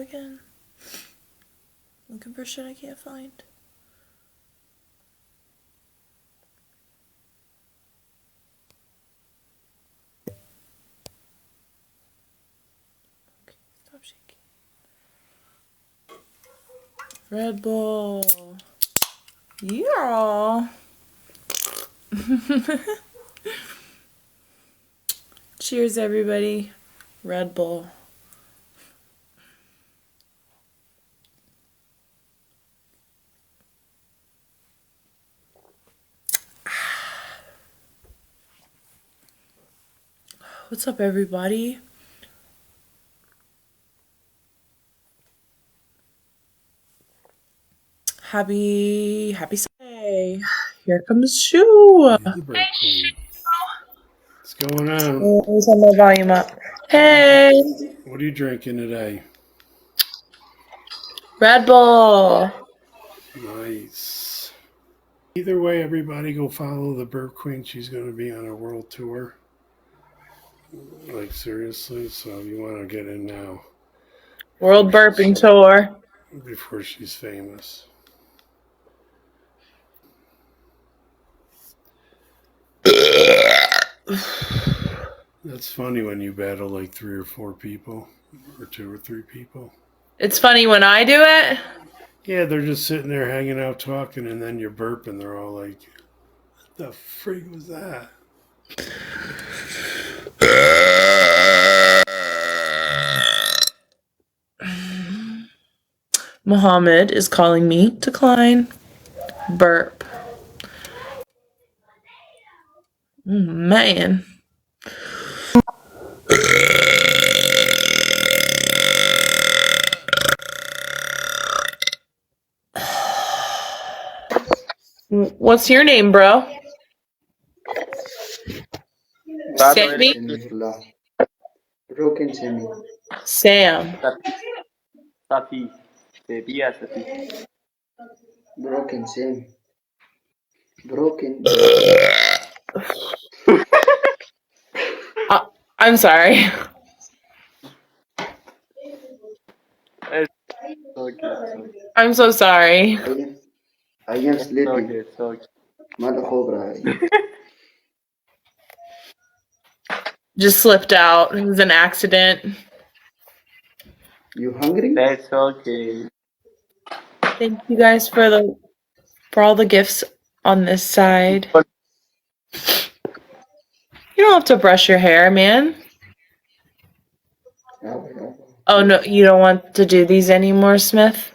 again? Looking for shit I can't find. Okay, stop shaking. Red Bull. Yeah. Cheers, everybody. Red Bull. What's up, everybody? Happy Sunday. Here comes Shu. Hey, Shu. What's going on? Let turn my volume up. Hey. What are you drinking today? Red Bull. Nice. Either way, everybody go follow the Burp Queen. She's going to be on a world tour. Like, seriously. So you want to get in now. World Burping Tour. Before she's famous. That's funny when you battle like 3 or 4 people. Or 2 or 3 people. It's funny when I do it. Yeah, they're just sitting there hanging out talking, and then you burp, and they're all like, what the freak was that? Muhammad is calling me. Decline. Burp. Man. What's your name, bro? Sammy? Broken Sammy. Sam. Safi. Baby, Safi. Broken Sam. Broken. I'm sorry. Okay. I'm so sorry. I am sleeping. It's okay. Just slipped out. It was an accident. You hungry? That's okay. Thank you guys for all the gifts on this side. You don't have to brush your hair, man. Oh no, you don't want to do these anymore, Smith?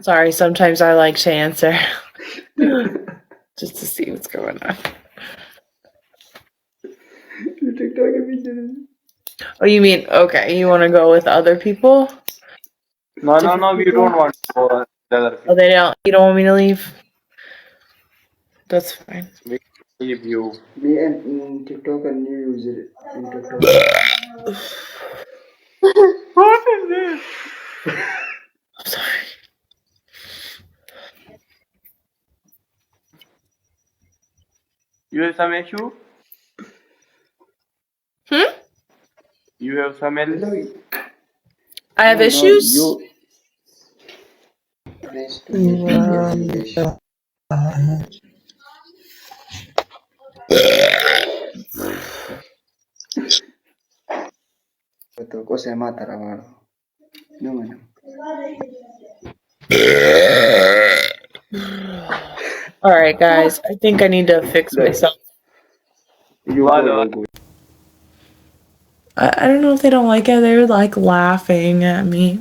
Sorry, sometimes I like to answer. Just to see what's going on. Oh, you mean, okay, you want to go with other people? No, we don't want to go the other people. Oh, you don't want me to leave? That's fine. We leave you. Me and TikTok a new user in TikTok. What is this? I'm sorry. You have some issue? You have some issue? I have issues? Alright, guys, I think I need to fix myself. I don't know if they don't like it. They're like laughing at me.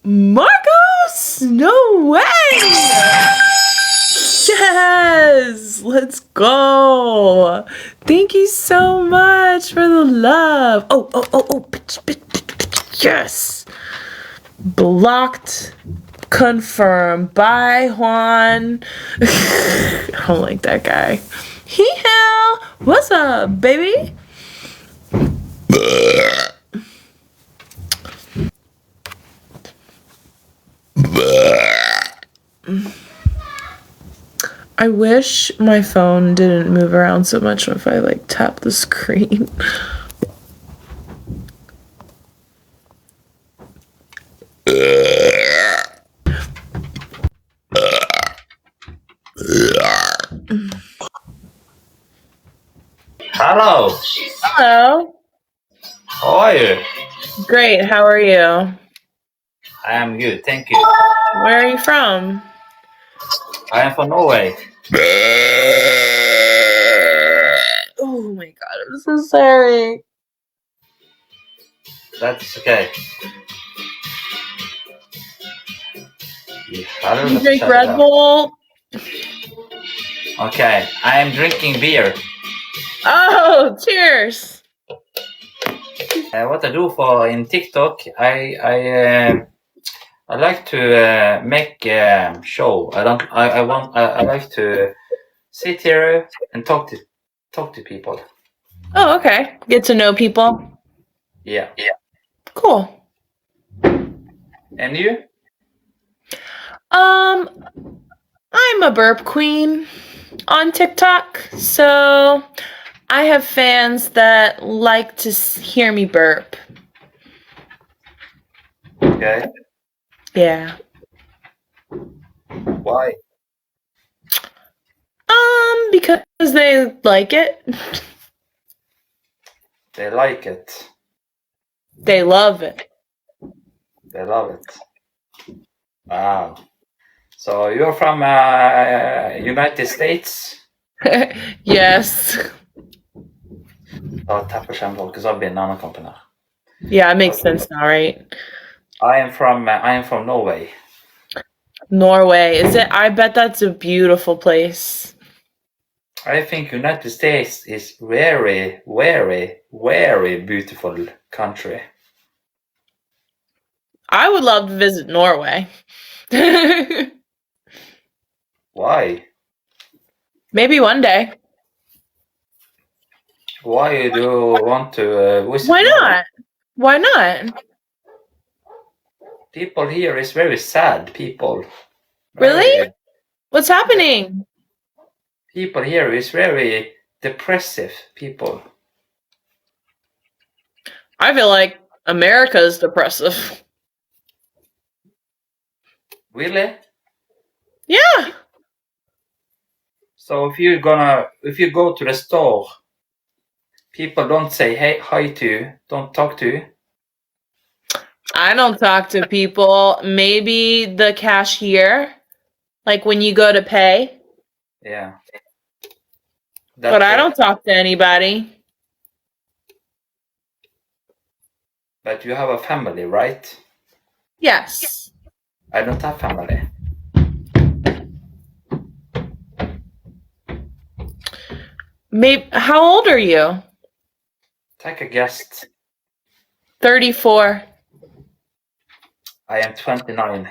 Marcos! No way! Yes! Let's go! Thank you so much for the love. Oh, yes! Blocked. Confirmed. Bye, Juan. I don't like that guy. Hee-haw! What's up, baby? I wish my phone didn't move around so much if I like tap the screen. Hello, Hello. how are you? Great. How are you? I am good, thank you. Where are you from? I am from Norway. Oh my god, I'm so sorry. That's okay. You drink Red Bull? Okay, I am drinking beer. Oh, cheers. What I do for in TikTok, I like to make show. I like to sit here and talk to people. Oh, okay. Get to know people. Yeah. Cool. And you? I'm a burp queen on TikTok, so I have fans that like to hear me burp. Okay. Yeah. Why? Because they like it. They like it. They love it. They love it. Wow. So you're from United States? Yes. Ja, tack för samtalet, because I'll be in another company. Yeah, it makes sense now, right? I am from Norway. Norway. Is it? I bet that's a beautiful place. I think United States is very, very, very beautiful country. I would love to visit Norway. Why? Maybe one day. Why do you want to visit? Why Norway? not? Why not? People here is very sad people. Really? What's happening? People here is very depressive people. I feel like America is depressive. Really? Yeah. So if you go to the store, people don't say hey hi to you, don't talk to you. I don't talk to people. Maybe the cashier, like when you go to pay. Yeah. But I don't talk to anybody. But you have a family, right? Yes. I don't have family. Maybe. How old are you? Take a guess. 34. I am 29.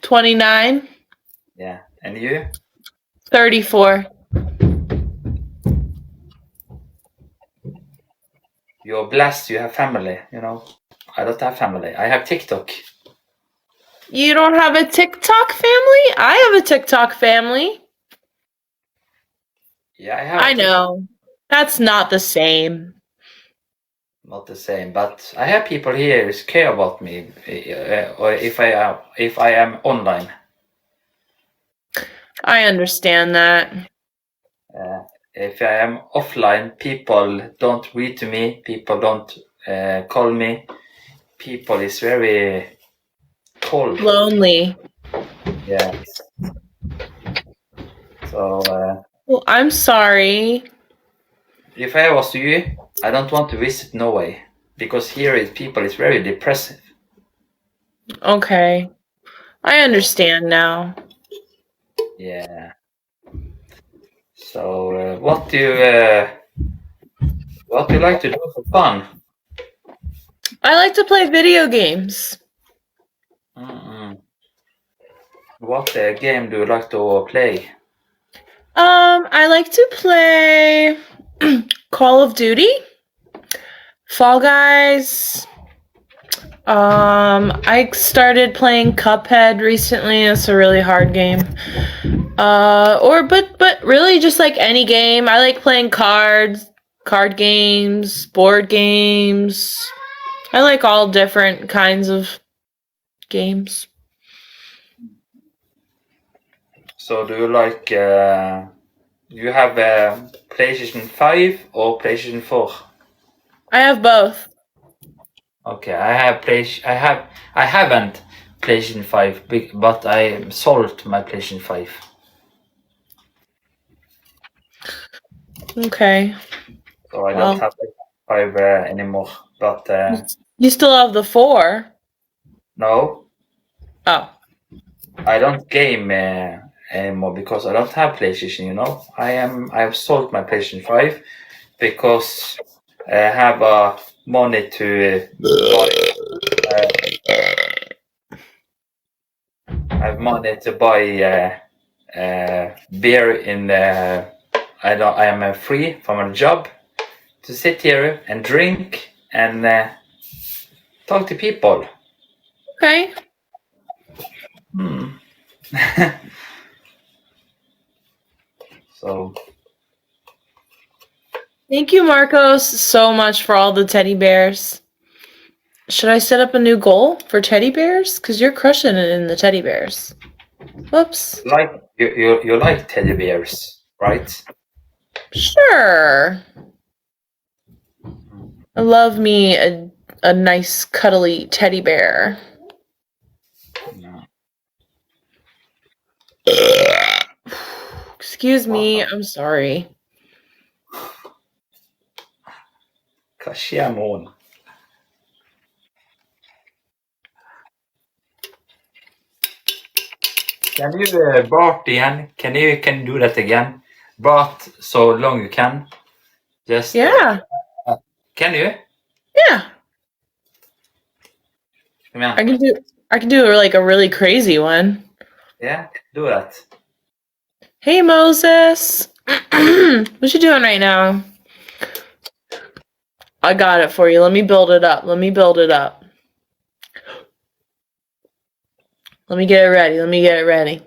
29. Yeah. And you? 34. You're blessed. You have family, you know. I don't have family. I have TikTok. You don't have a TikTok family? I have a TikTok family. Yeah, I have. I know. That's not the same. Not the same, but I have people here who care about me, or if I am online. I understand that. If I am offline, people don't read to me. People don't call me. People is very cold. Lonely. Yeah. So Well, I'm sorry. if I was you, I don't want to visit Norway because here people is very depressive. Okay. I understand now. Yeah. So what do you like to do for fun? I like to play video games. What game do you like to play? I like to play Call of Duty, Fall Guys, I started playing Cuphead recently. It's a really hard game. But really just like any game. I like playing card games, board games. I like all different kinds of games. So do you like? You have a PlayStation 5 or PlayStation 4? I have both. Okay, I haven't PlayStation 5, but I sold my PlayStation 5. Okay. So I Well. don't have PlayStation 5 anymore. But You still have the 4. no, Oh. I don't game anymore because I don't have PlayStation. You know, I've sold my PlayStation 5 because I have money to buy. I have money to buy beer in. I am free from a job to sit here and drink and talk to people. Okay. So Thank you, Marcos, so much for all the teddy bears. Should I set up a new goal for teddy bears? Because you're crushing it in the teddy bears. Whoops. like you like teddy bears, right? Sure. I love me a nice cuddly teddy bear. Excuse me, I'm sorry. Hva skjer med henne? Can you Bart again? Can you do that again? Bart so long you can. Just Yeah. Can you? Yeah. Come on. I can do like a really crazy one. Yeah, do that. Hey Moses. What you doing right now? I got it for you. Let me build it up. Let me get it ready.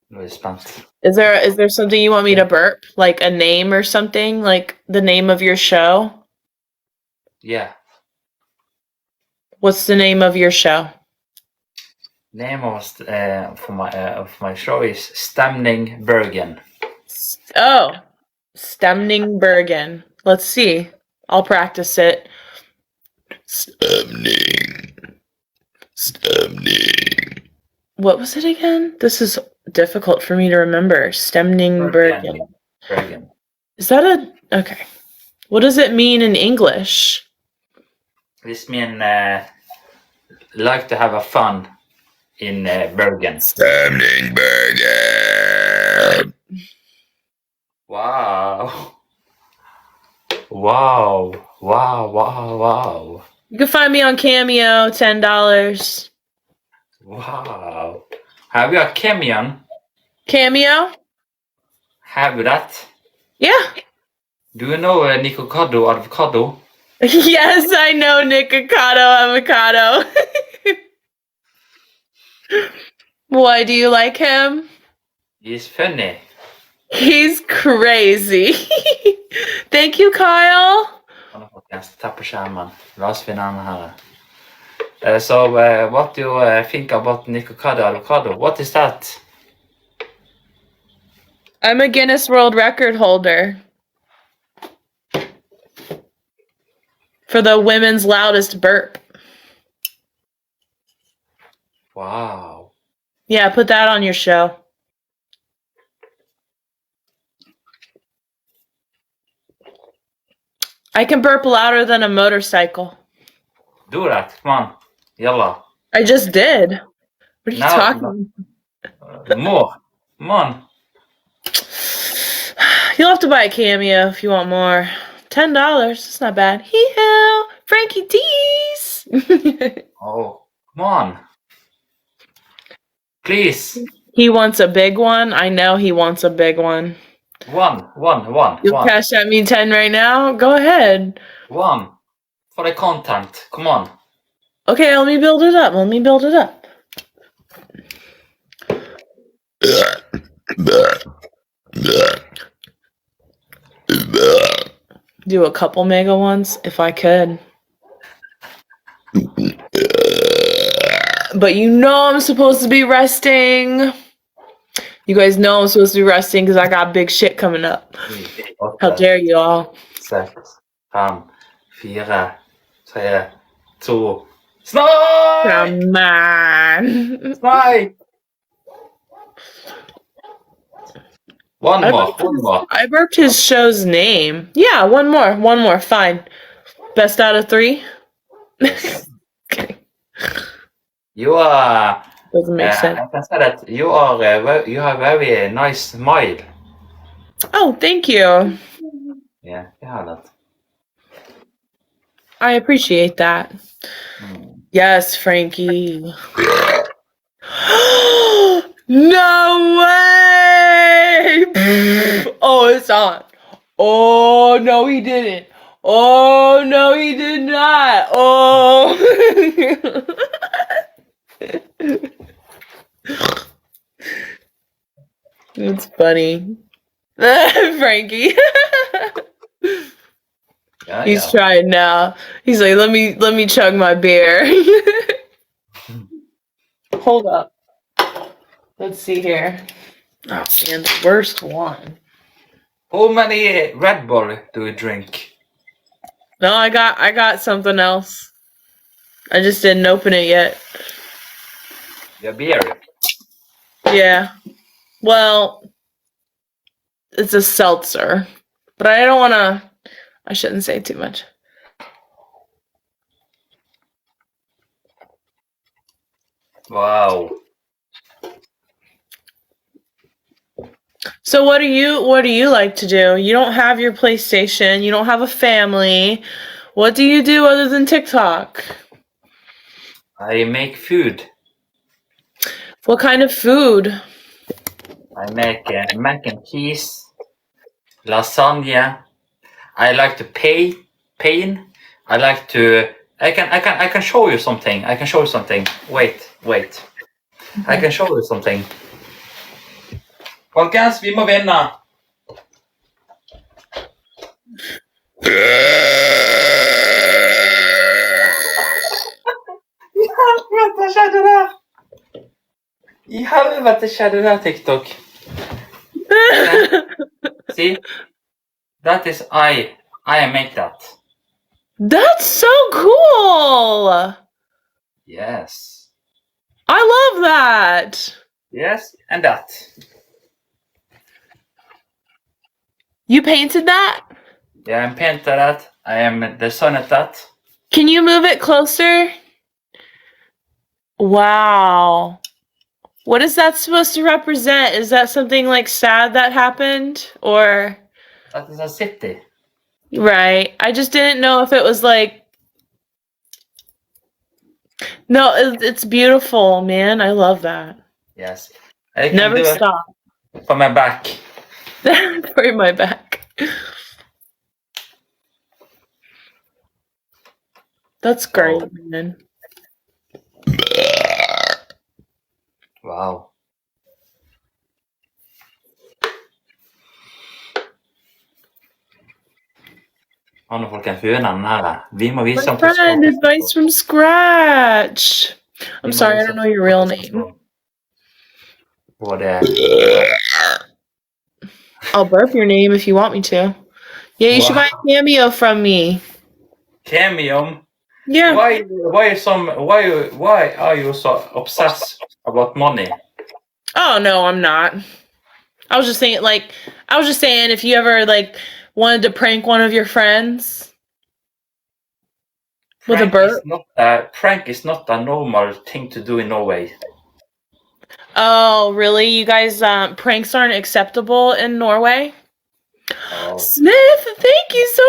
Nu är spänt. Is there something you want me to burp? Like a name or something? Like the name of your show? Yeah. What's the name of your show? Name of my show is Stemning Bergen. Oh, Stemning Bergen. Let's see. I'll practice it. Stemning. What was it again? This is difficult for me to remember. Stemning Bergen. Is that okay? What does it mean in English? This means like to have a fun in Bergen. Stemning Bergen. Wow. You can find me on Cameo, $10. Wow. Have you a Cameo? Cameo? Have you that? Yeah. Do you know Nicocado Avocado? Yes, I know Nicocado Avocado. Why do you like him? He's funny. He's crazy. Thank you, Kyle. Tapper skjermen. La oss finne den her. So, what do you think about Nicocado Avocado? What is that? I'm a Guinness World Record holder for the women's loudest burp. Wow. Yeah, put that on your show. I can burp louder than a motorcycle. Do that. Come on. Yalla. I just did. What are you talking about? More. Come on. You'll have to buy a Cameo if you want more. $10. It's not bad. Hee-haw! Frankie D's! Oh, come on. Please. He wants a big one. I know he wants a big one. One. You'll cash at me 10 right now? Go ahead. One. for the content. Come on. Okay, let me build it up. Do a couple mega ones if I could. But you know I'm supposed to be resting. You guys know I'm supposed to be resting because I got big shit coming up. How dare you all? 6, 5, 4, 3, 2. Snipe! Come on. Snipe! One more. I burped his show's name. Yeah, one more. Fine. Best out of 3? Okay. You are. Doesn't make sense. I can say that you have very nice smile. Oh, thank you. Yeah, you have that. I appreciate that. Yes, Frankie. No way! Oh, it's on. Oh, no, he didn't. Oh, no, he did not. Oh. It's funny. Frankie. Yeah, He's trying now. He's like, let me chug my beer. Hold up. Let's see here. Oh man, the worst one. How many Red Bull do you drink? No, I got something else. I just didn't open it yet. Your beer. Yeah. Well, it's a seltzer. But I shouldn't say too much. Wow. So what do you like to do? You don't have your PlayStation, you don't have a family. What do you do other than TikTok? I make food. What kind of food? I make mac and cheese, lasagna. I like to paint. I like to. I can show you something. Wait. I can show you something. Folkens, vi må vinne. I helvete skjedde der, TikTok. See? That is I make that. That's so cool. Yes. I love that. Yes, and that. You painted that? Yeah, I'm painted that. I am the son at that. Can you move it closer? Wow. What is that supposed to represent? Is that something like sad that happened? Or That is a city. right. I just didn't know if it was like no, it's beautiful, man. I love that. Yes. I can Never do stop. it for my back. For my back. That's great, man. Wow. Nå folkens, vi vinner den her. Vi må vise My friend, advice from scratch. I'm sorry, I don't know your real name. Og det I'll burp your name if you want me to. Yeah, you should buy a cameo from me. Cameo. Yeah. Why are you so obsessed about money? Oh no, I'm not. I was just saying if you ever like wanted to prank one of your friends with a burp. Prank is not a normal thing to do in Norway. Oh, really? You guys pranks aren't acceptable in Norway? Oh. Smith, thank you so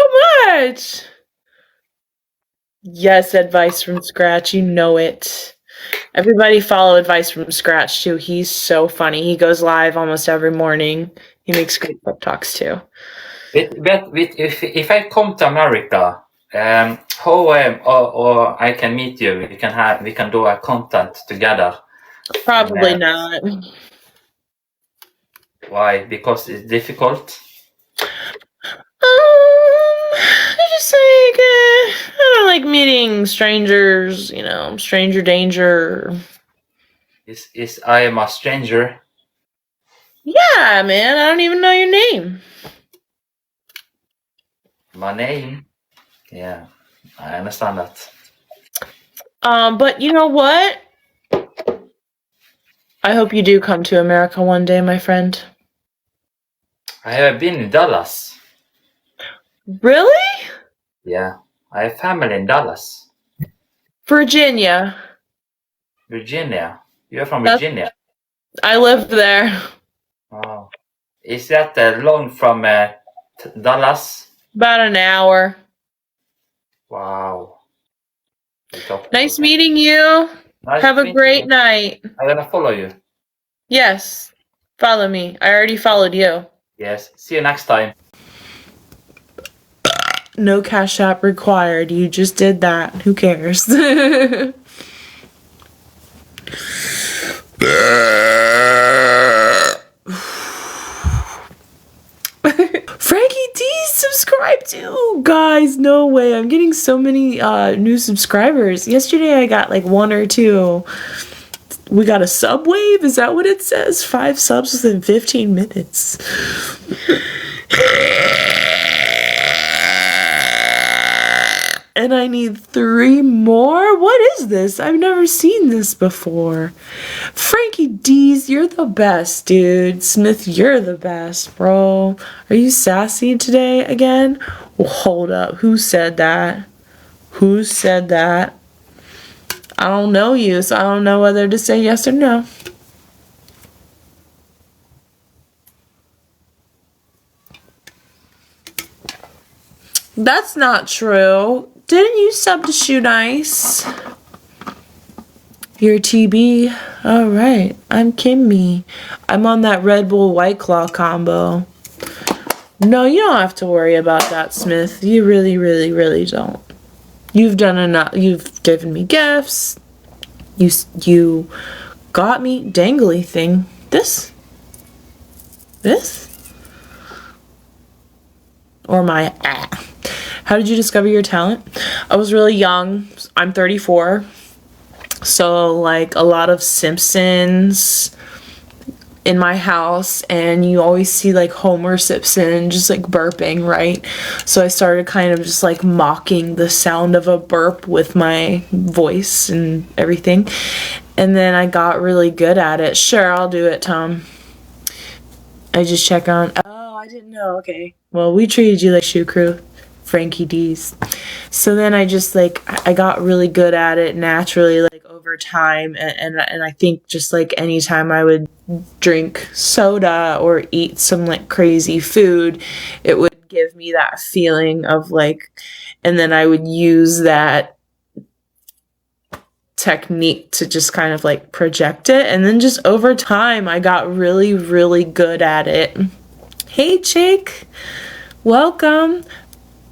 much. Yes, advice from scratch. You know it. Everybody follow advice from scratch too. He's so funny. He goes live almost every morning. He makes great pep talks too. If I come to America Or I can meet you. We can do a content together. Probably And, not. Why? Because it's difficult. I just like I don't like meeting strangers. You know, stranger danger. Is I am a stranger? Yeah, man. I don't even know your name. My name? Yeah, I understand that. But you know what? I hope you do come to America one day, my friend. I have been in Dallas. Really? Yeah, I have family in Dallas, Virginia. Virginia. You're from That's- Virginia. I lived there. Oh, is that long from Dallas? About an hour. Wow. Nice meeting you. Nice Have a meeting great you. night. I'm gonna follow you. Yes. Follow me. I already followed you. Yes. See you next time. No Cash App required. You just did that. Who cares? Frankie D subscribed too. Guys, no way. I'm getting so many new subscribers. Yesterday I got like 1 or 2. We got a sub wave? Is that what it says? 5 subs within 15 minutes. And I need 3 more? What is this? I've never seen this before. Frankie D's, you're the best, dude. Smith, you're the best, bro. Are you sassy today again? Well, hold up. Who said that? Who said that? I don't know you, so I don't know whether to say yes or no. That's not true. Didn't you sub to Shoe Nice? You're TB. Alright. I'm Kimmy. I'm on that Red Bull White Claw combo. No, you don't have to worry about that, Smith. You really, really, really don't. You've done enough. You've given me gifts. You got me dangly thing. This? Or my How did you discover your talent? I was really young. I'm 34. So like a lot of Simpsons in my house, and you always see like Homer Simpson just like burping, right? So I started kind of just like mocking the sound of a burp with my voice and everything. And then I got really good at it. Sure, I'll do it, Tom. I just check on. Oh, I didn't know. Okay. Well, we treated you like Shoe Crew, Frankie D's. So then I just like I got really good at it naturally, like over time, and I think just like anytime I would drink soda or eat some like crazy food, it would give me that feeling of like, and then I would use that technique to just kind of like project it, and then just over time I got really, really good at it. Hey chick, welcome.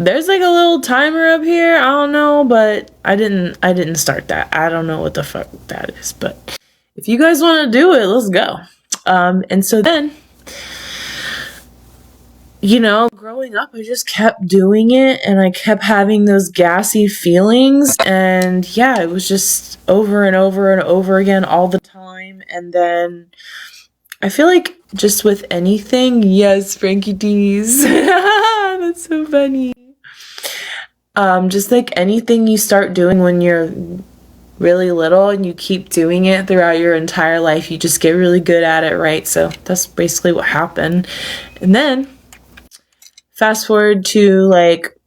There's like a little timer up here. I don't know, but I didn't start that. I don't know what the fuck that is, but if you guys want to do it, let's go. And so then, you know, growing up, I just kept doing it, and I kept having those gassy feelings, and yeah, it was just over and over and over again all the time. And then I feel like just with anything, yes, Frankie D's. That's so funny. Just like anything you start doing when you're really little and you keep doing it throughout your entire life, you just get really good at it, right? So that's basically what happened. And then fast forward to like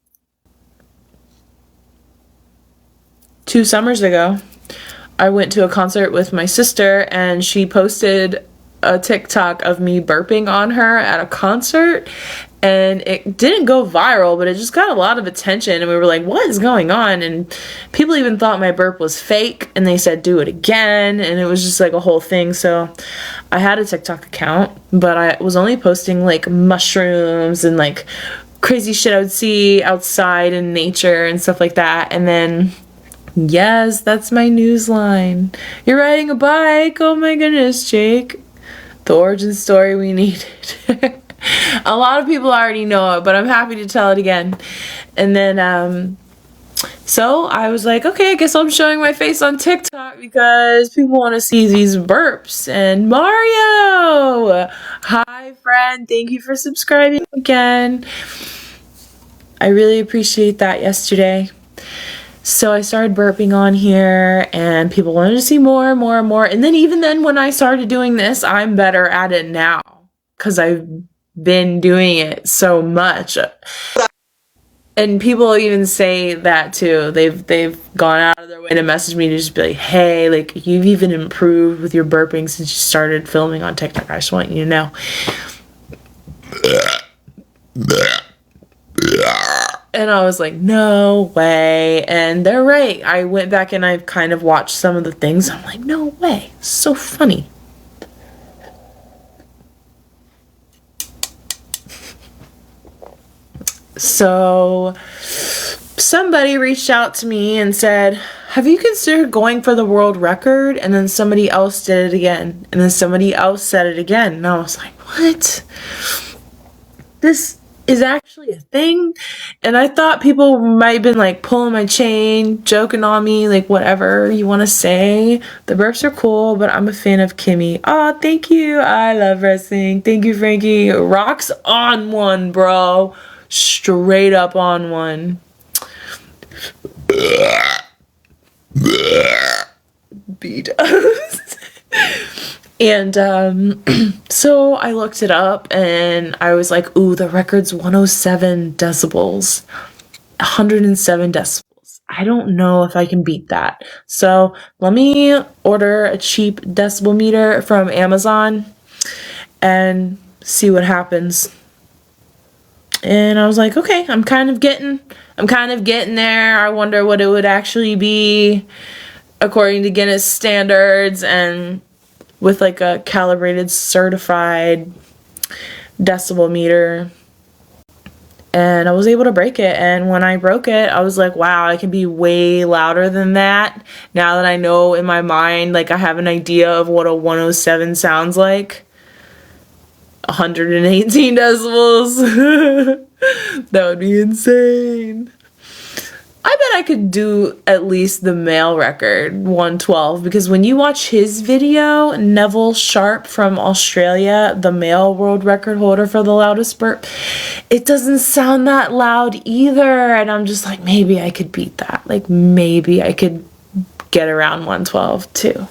2 summers ago, I went to a concert with my sister, and she posted a TikTok of me burping on her at a concert, and it didn't go viral, but it just got a lot of attention, and we were like, what is going on? And people even thought my burp was fake, and they said do it again, and it was just like a whole thing. So I had a TikTok account, but I was only posting like mushrooms and like crazy shit I would see outside in nature and stuff like that. And then, yes, that's my news line. You're riding a bike. Oh my goodness, Jake. The origin story we needed. A lot of people already know it, but I'm happy to tell it again. And then, so I was like, okay, I guess I'm showing my face on TikTok because people want to see these burps. And Mario! Hi, friend. Thank you for subscribing again. I really appreciate that yesterday. So I started burping on here and people wanted to see more and more and more. And then even then when I started doing this, I'm better at it now because I've been doing it so much. And people even say that too. They've gone out of their way to message me to just be like, hey, like you've even improved with your burping since you started filming on TikTok. I just want you to know. And I was like, no way. And they're right. I went back and I kind of watched some of the things. I'm like, no way. So funny. So somebody reached out to me and said, have you considered going for the world record? And then somebody else did it again. And then somebody else said it again. And I was like, what? This is actually a thing. And I thought people might have been like pulling my chain, joking on me, like whatever you want to say. The burps are cool, but I'm a fan of Kimmy. Oh, thank you. I love wrestling. Thank you, Frankie. Rock's on one, bro. Straight up on one. B-dubs. And so I looked it up and I was like, ooh, the record's 107 decibels. 107 decibels. I don't know if I can beat that. So let me order a cheap decibel meter from Amazon and see what happens. And I was like, okay, I'm kind of getting there. I wonder what it would actually be according to Guinness standards and with like a calibrated certified decibel meter. And I was able to break it. And when I broke it, I was like, wow, I can be way louder than that. Now that I know in my mind, like I have an idea of what a 107 sounds like. 118 decibels. That would be insane. I bet I could do at least the male record, 112, because when you watch his video, Neville Sharp from Australia, the male world record holder for the loudest burp, it doesn't sound that loud either. And I'm just like, maybe I could beat that. Like maybe I could get around 112 too.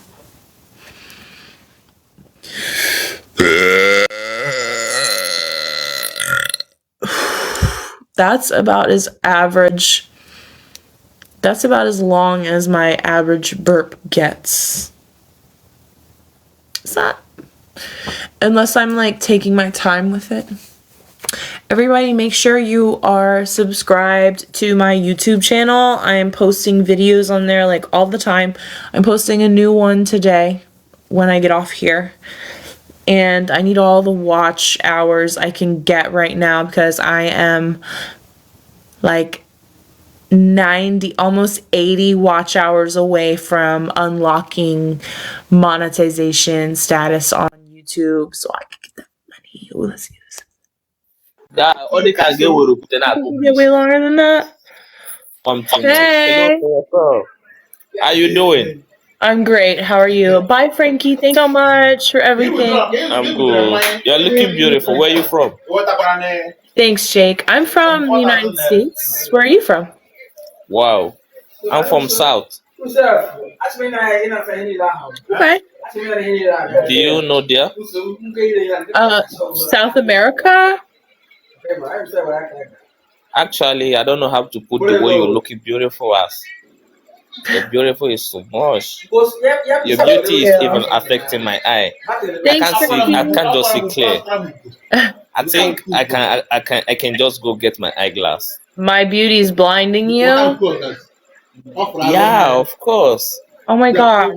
That's about as average. That's about as long as my average burp gets. Is that? Unless I'm like taking my time with it. Everybody make sure you are subscribed to my YouTube channel. I am posting videos on there like all the time. I'm posting a new one today when I get off here. And I need all the watch hours I can get right now because I am like 90, almost 80 watch hours away from unlocking monetization status on YouTube so I can get that money. Ooh, let's see this. Get way longer than that. Hey. Hello, how you doing? I'm great. How are you? Bye, Frankie. Thanks so much for everything. I'm good. You're looking beautiful. Where are you from? Thanks, Jake. I'm from the United States. Where are you from? Wow. I'm from South. Okay. Do you know there? South America? Actually, I don't know how to put the way you're looking beautiful as. Your beautiful is so much. Your beauty is even affecting my eye. I can't just see clear. I think I can just go get my eyeglass. My beauty is blinding you? Yeah, of course. Oh my gosh.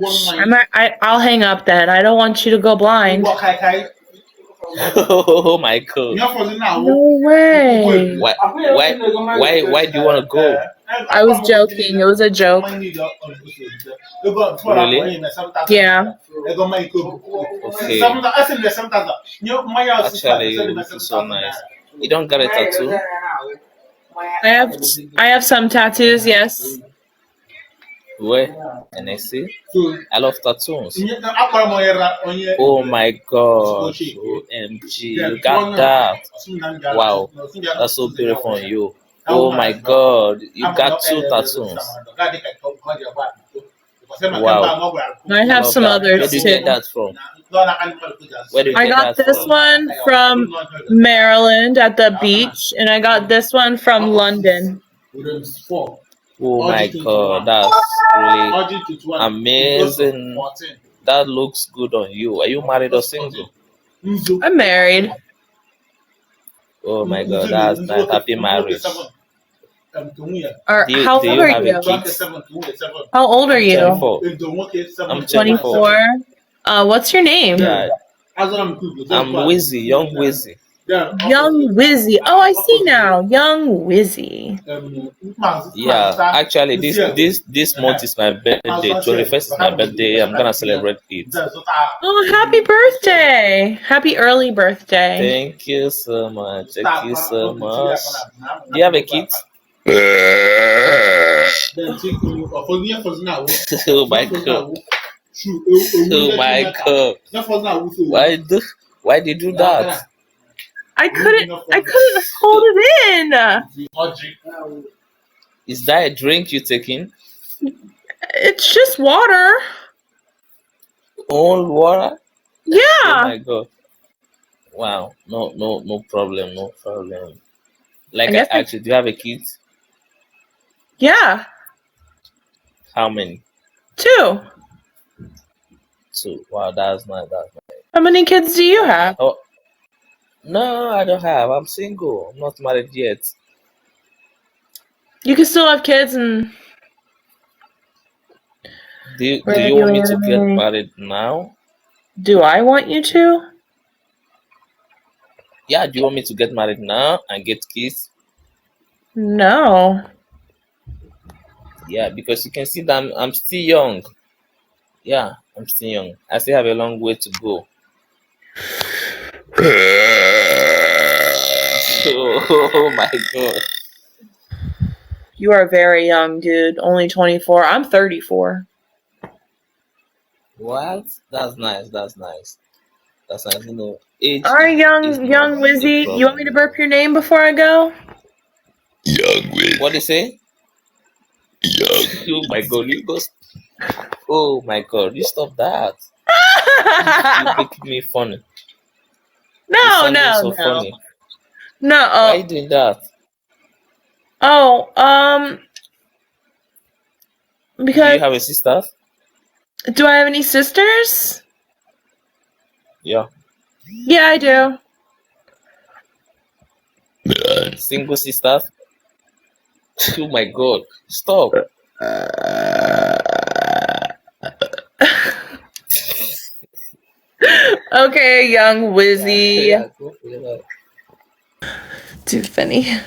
I'll hang up then. I don't want you to go blind. Oh my God. No way. Why do you want to go? I was joking. It was a joke. Really? Yeah. Okay. Actually, this is so nice. You don't get a tattoo? I have some tattoos, yes. Where? And I see. I love tattoos. Oh my God. OMG. You got that. Wow. That's so beautiful on you. Oh my God. You got 2 tattoos. Wow. I have Love some that. Where others did you get too. that from? Where did you I get got that this from? one from Maryland at the beach, and I got this one from London. Oh my God. That's really amazing. That looks good on you. Are you married or single? I'm married. Oh my God. That's nice. Happy marriage. How Do old you are have a you? kid? How old are you? 24. I'm 24. 24. What's your name? Yeah. I'm Wizzy, young Wizzy. Young Wizzy. Oh, I see now. Young Wizzy. Yeah, actually, this month is my birthday. 21st is my birthday. I'm gonna celebrate it. Oh, happy birthday. Happy early birthday. Thank you so much. Thank you so much. Do you have a kid? Oh my God. Oh my God. Why did you do that? I couldn't hold it in. Is that a drink you taking? It's just water. All water? Yeah. Oh my God. Wow. No problem. No problem. Like I asked you, do you have a kid? Yeah. How many? 2. 2. Wow, that's nice. That's nice. How many kids do you have? Oh, no, I don't have. I'm single. I'm not married yet. You can still have kids and. Do you want me to get married now? Do I want you to? Yeah, do you want me to get married now and get kids? No. Yeah, because you can see that I'm still young. Yeah, I'm still young. I still have a long way to go. Oh my God. You are very young, dude. Only 24. I'm 34. What? That's nice. That's nice. That's nice. You know, age. All right, young Wizzy. You want me to burp your name before I go? Young Wizzy. What do you say? Young. Oh my God, you go. Oh my God, you stop that. You make me funny. No. Funny. No. Why are you doing that? Oh, because. Do you have a sister? Do I have any sisters? Yeah. Yeah, I do. Single sister? Oh my God, stop. Okay, young Wizzy. Too funny.